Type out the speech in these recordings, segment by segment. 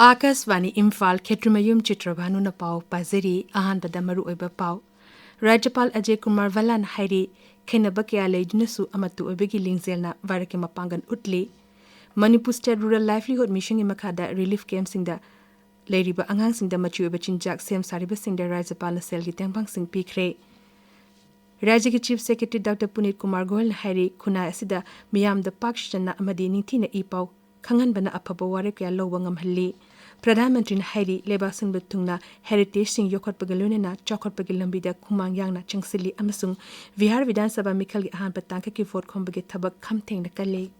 Akasvani Imphal Kshetrimayum Chitrabhanu na pau paziri ahanbada maru oiba pau. Rajapal Ajay Kumar Valan hairi khenaba kya leidnusu amatu oibagi lingzelna varake mapangan utli. Manipur State Rural Livelihood Mission imakada relief camp singda leiriba angang singda machu oiba chinjak sem sariba singda Rajapal na selgi tengbang sing pikre. Rajya ki Chief Secretary Dr. Punit Kumar Goel na hairi kuna asida miyam da pakshana amadi ningti na ipau kangan bana apaba ware kya lowa ngamhalli. Pradhan Mantri na hairi leba sing betungna heritage sing yokot pagalune na chokot pagilambi da kumang yang na changsili amasung Vihar Vidhan Sabha Mikhal gi ahan patangka ki vote khombage thabak khamtheng na kale.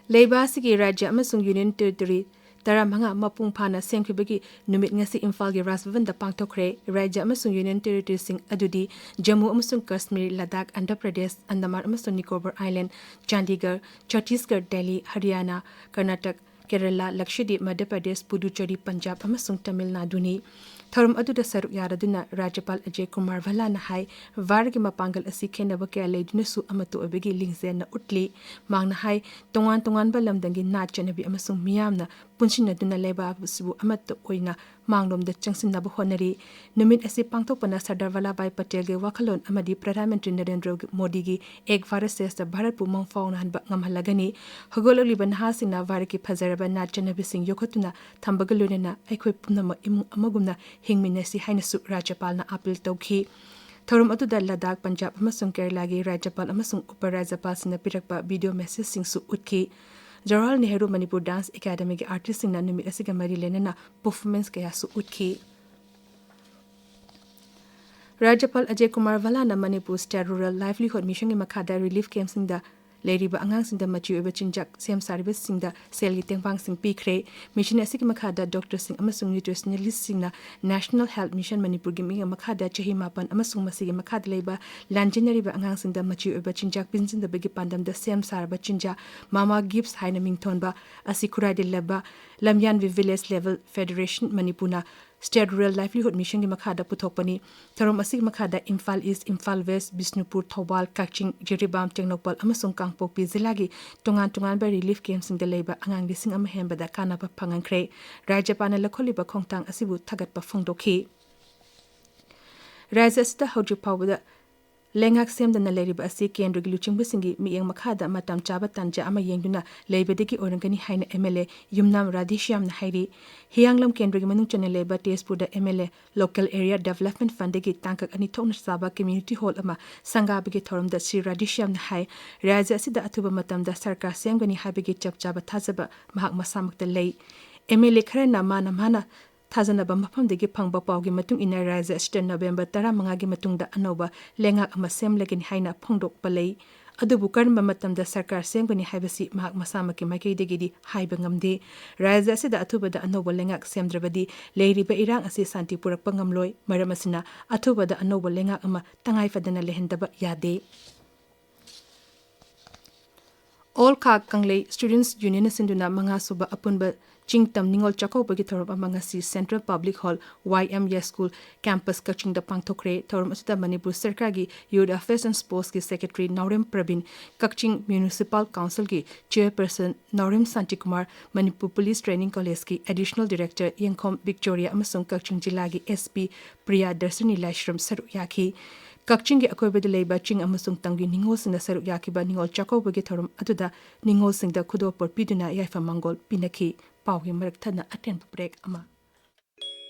Leba sigi Rajya amasung Union Territory Tara manga mapung phana semkhibagi numit ngasi Imphal gi Rasvavan da pangthokre Rajya amasung Union Territory sing adudi Jammu amasung Kashmir Ladakh Andhra Pradesh Andaman amasung Nicobar Island Chandigarh Chhattisgarh Delhi Haryana Karnataka Kerala Lakshadweep Madhya Pradesh Puducherry Punjab amasung Tamil Nadu ni Tharum aduda saruk yaraduna Rajapal Ajay Kumar Vala na hai vargi mapangal asi khenaba kya leiduna su amatu obegi lingzen na utli mangna hai tongan ba lamdangi na chanabi amasung miyamna punchina duna leba sibu amatu oina manglom da changsin na honari numit asi pangthokpana Sardar Vallabhbhai Patel ge wakhalon amadi Pradhan Mantri Narendra Modi gi ek Bharat Shreshtha Bharat pu mangfauna hanba ngamhalagani hogololi banha singna varki phajaraba na chanabi sing yokotuna thambagalune na aikhoi punama imung amagumna hingminasi hainasu Rajapal na appeal tawki Thorum aduda Ladakh Punjab amasung Kerala gi Rajapal amasung Uparajapal sina pirakpa video message sing su utki Jawaharlal Nehru Manipur Dance Academy gi artist sing na numit asiga mari lenana performance kaya su utki Rajapal Ajay Kumar Vala na Manipur State Rural Livelihood Mission gi makhada relief camp sing da leiriba angang sing da machi oiba chinjak sem service sing da sel gi tengpang sing pikre mission asik makhada doctor sing amasung nutritionist sing na National Health Mission Manipur gi mi makhada chahi mapan amasung masi gi makhada leiba lanjinari ba angang sing da machi oiba chinjak pinjin da bagi pandam da sem sarba chinja mama gives haina mingthon ba asikurai de leba lamyan village level federation Manipuna State Rural Livelihood Mission gi makhada puthokpani tharom asik makhada Imphal East Imphal West Bisnupur Thobal Kaching Jiribam Tengnopal amasung Kangpokpi zila gi tongan ba relief camp sing da leiba angang lising ama hemba da kana ba phangankre Rajapal na lakholi ba khongtang asibu thagat pa phongdokhi Rajya sita hawju pawda Lengak sem da na leiriba asi kendra gi luchingbu singi miyeng makhada matam chaba tanja ama yengduna leibadegi orangani haina MLA Yumnam Radhishyam na hairi Hiyanglam kendra gi manung chane leiba Tezpur da MLA Local Area Development Fund gi tangkak ani thokna saba community hall ama sangabagi thorum da Sri Radhishyam na hai Rajya asida athuba matam da sarkar semgani habigi chapchaba thazaba mahak masamak da lei MLA khare na mana Thazanaba mafamdagi phangba pawgi matung ina Rajya asita November 15 gi matungda anoba lengak ama semlagani haina phongdok palei adubu karma matamda sarkar semgani haibasi mahak masamaki maikaidagidi haiba ngamde Rajya asida athubada anoba lengak semdrabadi leiriba irang asi santi purakpa ngamloi maram asina athubada anoba lengak ama tangai fadana lehendaba yade All Khak Kanglei Students Union Sinduna Manga Suba Apunba Chingtam Ningol Chako Bagi Thorum Amangasi Central Public Hall YMS School Campus Kaching da Pangthokre Thorum Asita Manipur Sarkar gi Youth Affairs and Sports gi Secretary Naurem Prabin Kaching Municipal Council gi Chairperson Naurem Santikumar Manipur Police Training College gi Additional Director Yengkhom Victoria Amasung Kaching Jilla gi SP Priya Darsani Laishram Saru Yaki Kaching gi akoibada leiba ching amasung tanggi ningol sing da saruk yakiba ningol chako bagi thorum atuda ningol sing da khudo por piduna yaifa mangol pinaki pawgi marak thana aten break ama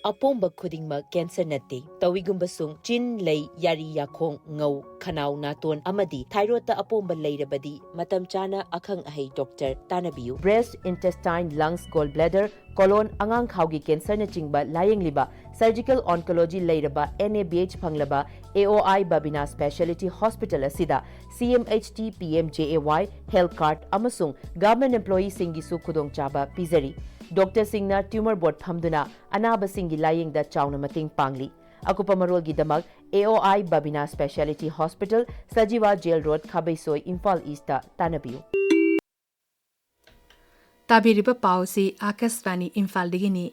Apomba khudingma cancer nate tawigumbasung chin lei yari yakhong ngau khanau naton amadi thyroid ta apomba leirabadi matam chana akhang ahei doctor tanabiu breast intestine lungs gallbladder colon angang khaugi cancer na chingba layeng liba surgical oncology leiraba NABH phanglaba AOI Babina Specialty Hospital asida CMHT PMJAY health card amasung government employee singi su khudong chaba pizari Dr. Singna tumor board phamduna anaba singi laying da chawna mating pangli akupa marol gi damag AOI Babina Specialty Hospital Sajiwa Jail Road Khabaisoi Imphal East ta tanabiu Tabiriba Pausi Akasvani Imphal digini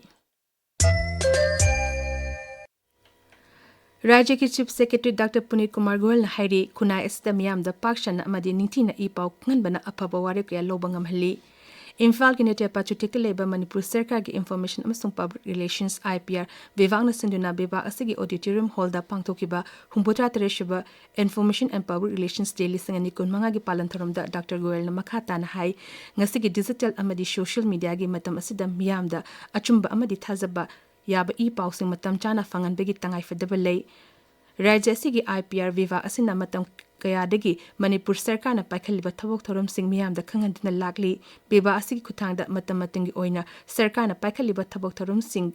Rajya ki Chief Secretary Dr. Punit Kumar Goel na hairi kunai asida miyamda pakshan amadi ningtina ipaw nganbana apaba wari kaya lobang amhali. Imphal ki nete pachutik leba Manipur Sarkar ki Information amasung Public Relations IPR bevang na sinduna beva asigi auditorium hall da pangtokiba humputra tereshiba Information and Public Relations Daily sangani kun mga gi palantarom da Dr. Goel na makata na hai ngasigi digital amadi social media gi matam asida miyamda achumba amadi thazaba yaba ipaw sing matam chana fangan begi tangay fedabale Rajya asigi IPR viva asina matam kayadagi Manipur Sarkar na paikaliba thabok thorom sing miyam da khangandina lakli beba asigi kuthangda matam matingi oina Sarkar na paikaliba thabok thorom sing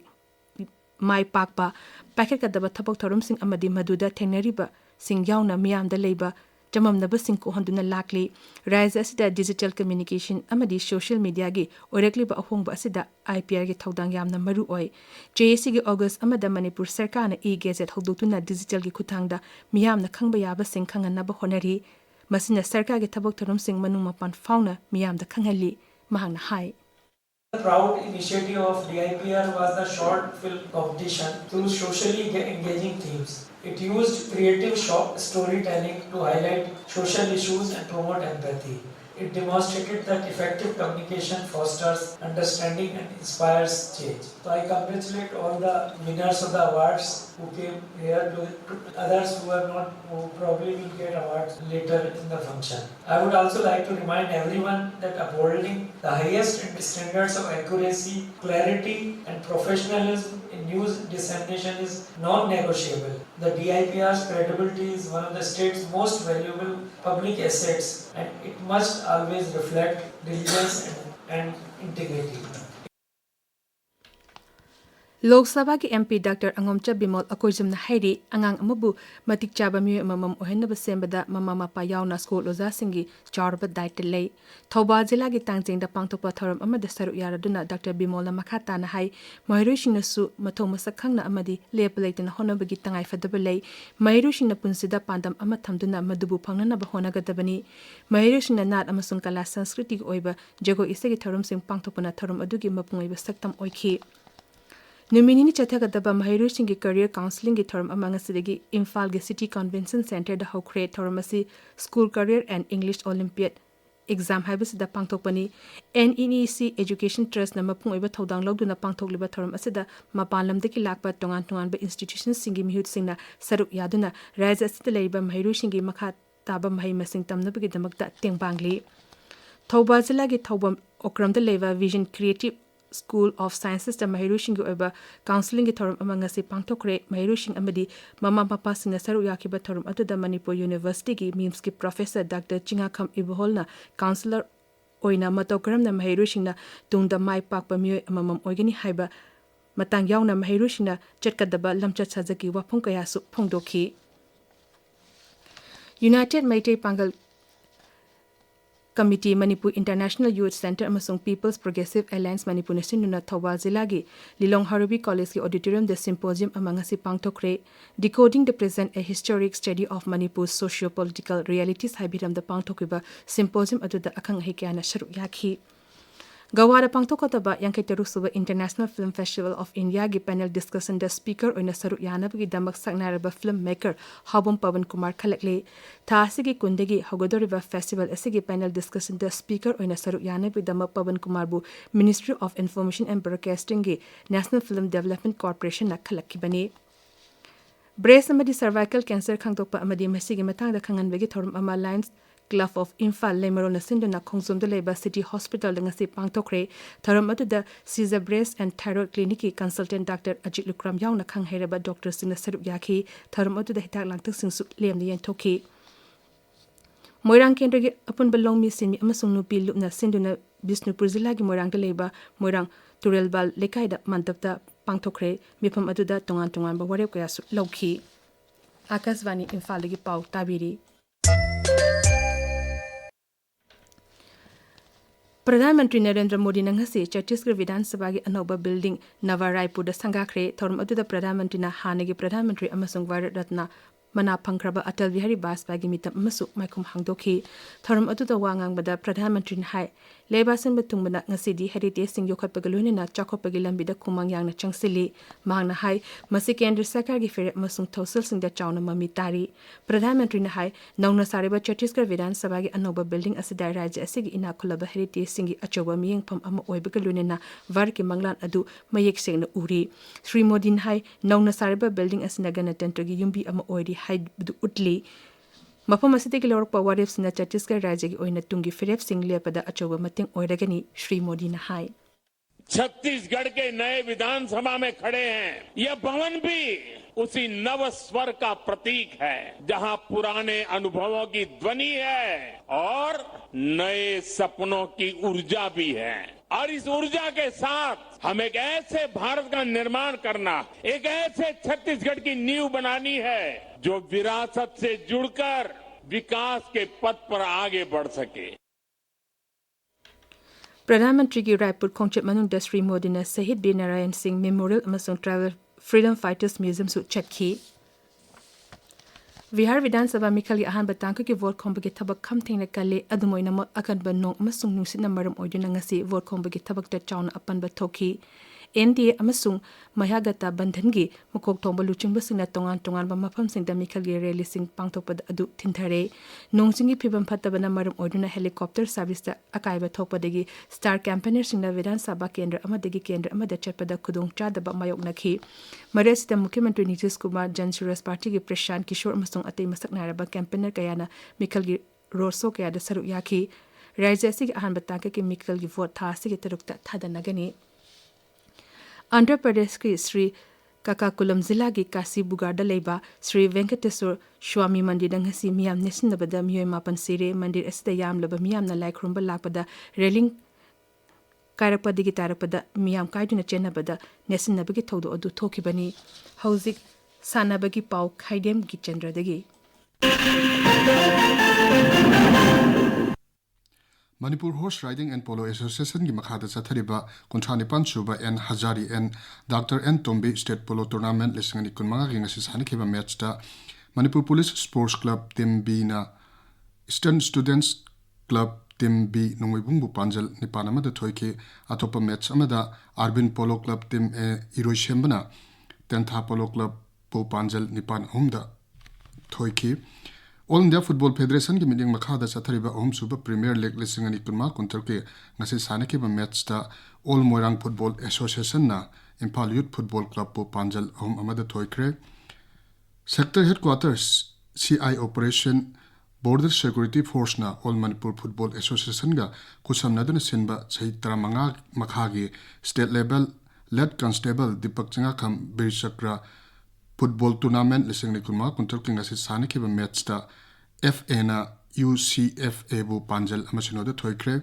mai pakpa paikadaba thabok thorom sing amadi maduda thengnariba sing yauna miyam da leiba jamamnaba sing ko handuna lakli Rajya asida digital communication amadi social media gi orekliba ahongba asida IPR gi thodang yamna maru oi JSC gi August amada Manipur Sarkar na e-gazette hodotuna digital gi kuthangda miyamna khangba yaba sing khanganaba honari masina Sarkar gi thabok thorom sing manung mapan fauna miyamda khanghali mahangna hai The proud initiative of DIPR was the short film competition through socially engaging themes. It used creative storytelling to highlight social issues and promote empathy. It demonstrated that effective communication fosters understanding and inspires change. So I congratulate all the winners of the awards who came here, to others who have not, who probably will get awards later in the function. I would also like to remind everyone that upholding the highest standards of accuracy, clarity and professionalism in news dissemination is non-negotiable. The DIPR's credibility is one of the state's most valuable public assets and it must always reflect diligence and integrity. Lok Sabha ki MP Dr. Angomcha Bimol akoijum na hairi angang amabu matik chaba myu mamam ohenna basembada mama mapa yauna school oza singi charba daite lei Thoba jila gi tangjing da pangtokpa thoram amada saru yaraduna Dr. Bimol na makhata na hai mahiru singna su matho masakhang na amadi lepalait na honabagi tangai fadaba lei mahiru singna punsida pandam ama thamduna madubu phangnana ba hona gadabani mahiru singna nat amasung kala sanskritik oiba jago isegi thoram sing pangtokpana thoram adugi mapungoi ba saktam oikhi Numinini Chathagadaba Mahiru Singi Career Counseling Term among Asidagi Imphal City Convention Center the Hokre Tormasi School Career and English Olympiad Exam Hibus the Pangtopani NEC Education Trust Namapung Iba Todang Logduna Pangtok Liba Term Asida Mapalam de Kilakba Tongan Tongan by institutions Singi Mihut Singna Saruk Yaduna Rise as the Labor Mahiru Singi Makat Taba Mahi Masing Tamnabagi Damakta Ting Bangli Thoba Zilagi Tobam Okram the Leva Vision Creative School of Sciences the Mahiru Shingi Oba Counseling Torum among us Pangtokre, Mahiru Shing Amadi, Mama Papa Sinasaru Yakiba Torum at the Manipur University, Mimski Professor Dr. Chingakam Ibuholna, Counselor Oina Matogram na Mahiru Shingna, Tunda Mai Pakpa Mu Amam Organi Haiba, Matang Yauna Mahiru Shingna, Chetkadaba Lamchat Sazaki Wapunkayasu Pongdoki. United Meitei Pangal Committee Manipur International Youth Center amasung People's Progressive Alliance Manipur Nasinuna Thawal Zilagi Lilong Harabi College ki auditorium the symposium among asi pangtokre Decoding the Present a Historic Study of Manipur's Socio-Political Realities Habiram the pangtokiba symposium adu the akang hikiana sharu yakhi Gawada Pangtokotaba Yanketerusuba International Film Festival of India gi panel discussion the speaker oina saru yanabagi damak saknaraba filmmaker Habum Pawan Kumar Khalakle Tasigi Kundegi Hogodoriba Festival asigi panel discussion the speaker oina saru yanabi damak Pawan Kumar bu Ministry of Information and Broadcasting gi National Film Development Corporation na khalakibani Breast amadi cervical cancer khangtokpa amadi masigi matangda khanganbegi thorum ama lines Club of Imphal Lemaro Nasindana Kongsum de Leba City Hospital Ngasi Pangtokre Tharam the Caesar Breast and Thyroid Clinic Consultant Dr. Ajit Lukram Yaung na khang hereba Dr. Singna Sarup Yaki Tharam the hitak langtak singsu lem ni toki Moirang Kendra gi apun balong mi sin mi amasung nupi lupna sinduna Bisnupur Zilla gi Moirang de Leba Moirang Turelbal Lekai da Mantapta Pangtokre mipam aduda tongan tongan ba warep kaya su lauki Akasvani Imphal gi pau tabiri Pradhan Mantri Narendra Modi nangasi Chhattisgarh Vidhan Sabha gi Anoba Building Nava Raipur da Sangakhre Thorum adu da Pradhan Mantri na Hanagi Pradhan Mantri amasung Bharat Ratna Mana Pangkraba Atal Bihari Vajpayee gi mitam amasu maikum hangdoki Thorum adu da wangang bada Pradhan Mantri hai Leibasin batungmana ngasidi heritage sing yokhatpaga loinena chakopagi lambida khumang yangna changsili mahangna hai masi kendra sarkar gi fere amasung thousal singda chawna mami tari Pradhan Mantri na hai nauna sariba Chhattisgarh Vidhan Sabha gi anoba building asidai rajya asigi ina khulaba heritage sing gi achoba miyengpham ama oibaga loinena var ki manglan adu mayek sengna uri Sri Modi na hai nauna sariba building asina ganatantra gi yumbi ama oidi hai budu utli Mafam asitegi lorokpa warif sina Chhattisgarh राज्य की ओइना तुंगी फिरेप सिंह लेपदा अचोबा मतिंग ओइरगनी श्री मोदी ने हाय छत्तीसगढ़ के नए विधानसभा में खड़े हैं यह भवन भी उसी नव स्वर का प्रतीक है जहां पुराने अनुभवों की ध्वनि है और नए सपनों की ऊर्जा भी है और इस ऊर्जा के साथ हम एक ऐसे भारत का निर्माण करना एक ऐसे छत्तीसगढ़ की नींव बनानी है जो विरासत से जुड़कर विकास के पथ पर आगे बढ़ सके प्रधानमंत्री की रायपुर खोंगचेप मनुंग श्री मोदी ने शहीद वीर नारायण सिंह मेमोरियल अमसुंग ट्राइबल फ्रीडम फाइटर्स म्यूजियम सु चटखी विहार विधानसभा मिखल अहान बतांक की वोट खोंब की थबक खम थेंगना कले अदुमोइना अकन बनों अमसुंग नुसिना मरम ओइदुना ngasi वोट खोंब की थबक त chown upon बथोखी NDA अमसुंग Mahagata Bandhangi Mukok Tomba Luchimba Tongan Tongan Mafam Sing Damikal Rally Sing Pangtopa Adu Tintare Nongsingi Pibam Patabana Maram Orduna helicopter service Akaiba Topa Degi Star Campaigner Sing Vidan Sabak Kendra Amadegi Kendra Amada Chapada Kudung Chada Mayok Naki Mares the Mukimantri Nitish Kumar Jan Suras Party gi Prashant Kishore Amasung Ate Masak Naraba Campaigner Kayana Mikal Rosso Kaya the Saru Yaki Raizasig Ahan Bataka ki Mikal gi vote Thasi ki Tarukta Tadanagani Andhra Pradesh ki Sri Kakakulam Zilla ki Kasi Bugarda Leba Sri Venkateswar Swami Mandir ngasi miyam nesin nabada miyoy mapan sire mandir asida yam laba miyam na like rumba lakpada railing Kairakpada gi tarakpada miyam kaiduna chenabada nesin nabagi thodo adu thokibani hauzik sanabagi pau Khaidem Geetchandra dagi Manipur Horse Riding and Polo Association की मखादा चथरिबा कुंथानिपान सुबा N Hazari N doctor N Tombi state polo tournament लिसिंगनी कुनमंगा की ngasi सानिखिबा match ता Manipur police sports club team B ना eastern students club team B नोंगइबुंगबु पांजल निपान अमदा थोइके अतोपा मैच अमदा Arbin polo club team A इरोशेम्बना टेंथा पोलो क्लब पो पांजल निपान हुमदा थोइके All India Football Federation की मीटिंग मखादा चथरिबा ओम सुबा प्रीमियर लीग लिसिंगनी कुनमा कुंतर के ngasi सानिखिबा मैच ता All Moirang Football Association na Imphal Youth Football Club po panjal home amada thoikre Sector Headquarters CI Operation Border Security Force na All Manipur Football Association ga kusam naduna sinba chai taramanga makhagi state level lead constable Deepak Changa kham Bir Chakra Football Tournament listening kunma kuntar king asi sane ke match ta FA na UCFA bu panjal amasino de thoikre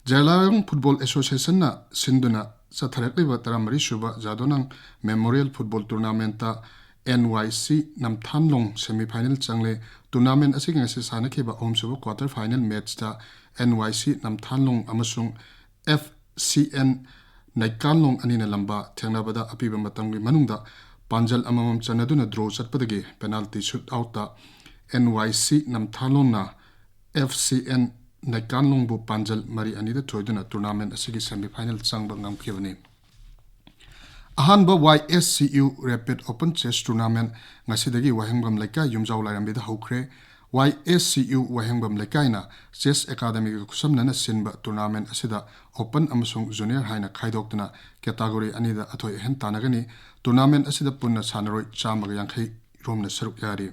Jailarang Football Association na sinduna satharakli bataramari shuba jadonang Memorial Football Tournament ta NYC nam thanlong semi final changle tournament asi ngasi sane ke ba om suba quarter final match ta NYC nam thanlong amasung FCN naikanlong anina lamba thengnabada apiba matamgi manungda Panjal amamam chanaduna draw chatpadagi penalty shootout ta NYC nam thalon na FCN naikanlong bu panjal mari anida thoiduna tournament asigi semi final changba ngamkhibani ahanba YSCU Rapid Open Chess Tournament ngasidagi wahengbam laika yumjaw lairambida hokre YSCU wahengbam laikaina Chess Academy ga kusamnana sinba tournament asida Open amasung Junior haina khaidoktuna category anida athoi hen tanagani Tournament asida punna sanaroi chamaga yankhai romna saruk yari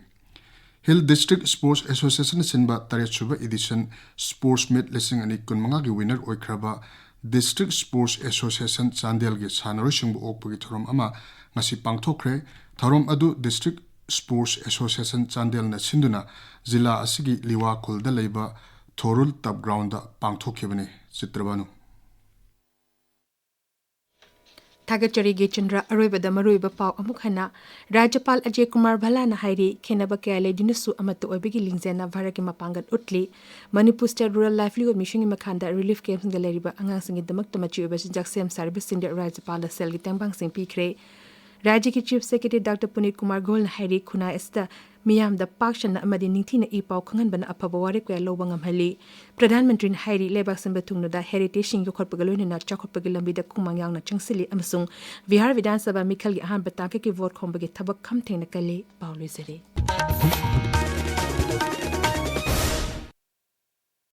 Hill District Sports Association sinba taretsuba edition sports meet listing ani kunmanga gi winner oikraba District Sports Association Chandel gi sanaroi singbu okpagi thorom ama ngasi pangthokre thorom adu District Sports Association Chandel na sinduna zilla asigi liwa kulda leiba Thorul Top Ground da pangthokhibani Chitrabhanu Thagachari Geetchandra Aroibada Maruiba Pau Amukhana Rajapal Ajay Kumar Bhalana Hairi Kenaba Kale Dinusu Amatu Obigi Lingzena Varaki Mapangan Utli Manipur State Rural Livelihood Mission Makanda Relief Camps Galeriba Angang Singi Damak Tamachi Ubasijak Sem Service in the Rajapal Selgi Tembang Sing Pikre राज्य की chief secretary doctor Puneet Kumar Goel ने हैरी खुना इस्ता मियाम the पाक्शन अमदी निंगथी ने इपाव खंगन बन अफब वारे क्वे लोबा ngamhali प्रधानमंत्री ने हैरी लेबाक संबे थुंगनुदा हेरिटेज सिंग योखट पगलोइन ना चखट पगल लंबी द कुमांग यांग ना चंगसिली अमसुंग बिहार विधानसभा मिखल की अहान बताके की वोट खोंबगे थबक खम थेंग न कले पावले जरे